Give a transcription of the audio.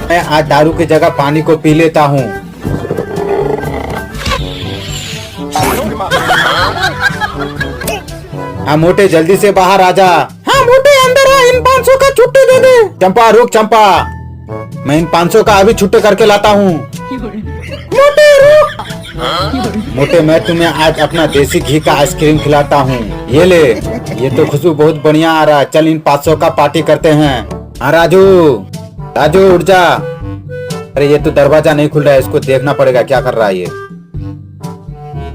मैं आज दारू की जगह पानी को पी लेता हूँ। हाँ मोटे जल्दी से बाहर आ जा। हाँ मोटे अंदर आ, इन 500 का छुट्टी दे दे। चंपा रुक चंपा, मैं इन 500 का अभी छुट्टी करके लाता हूँ। मोटे रुक। मोटे मैं तुम्हें आज अपना देसी घी का आइसक्रीम खिलाता हूँ, ये ले। ये तो खुशबू बहुत बढ़िया आ रहा है, चल इन 500 का पार्टी करते हैं। हाँ राजू, राजू उठ जा। अरे ये तो दरवाजा नहीं खुल रहा है, इसको देखना पड़ेगा क्या कर रहा है ये।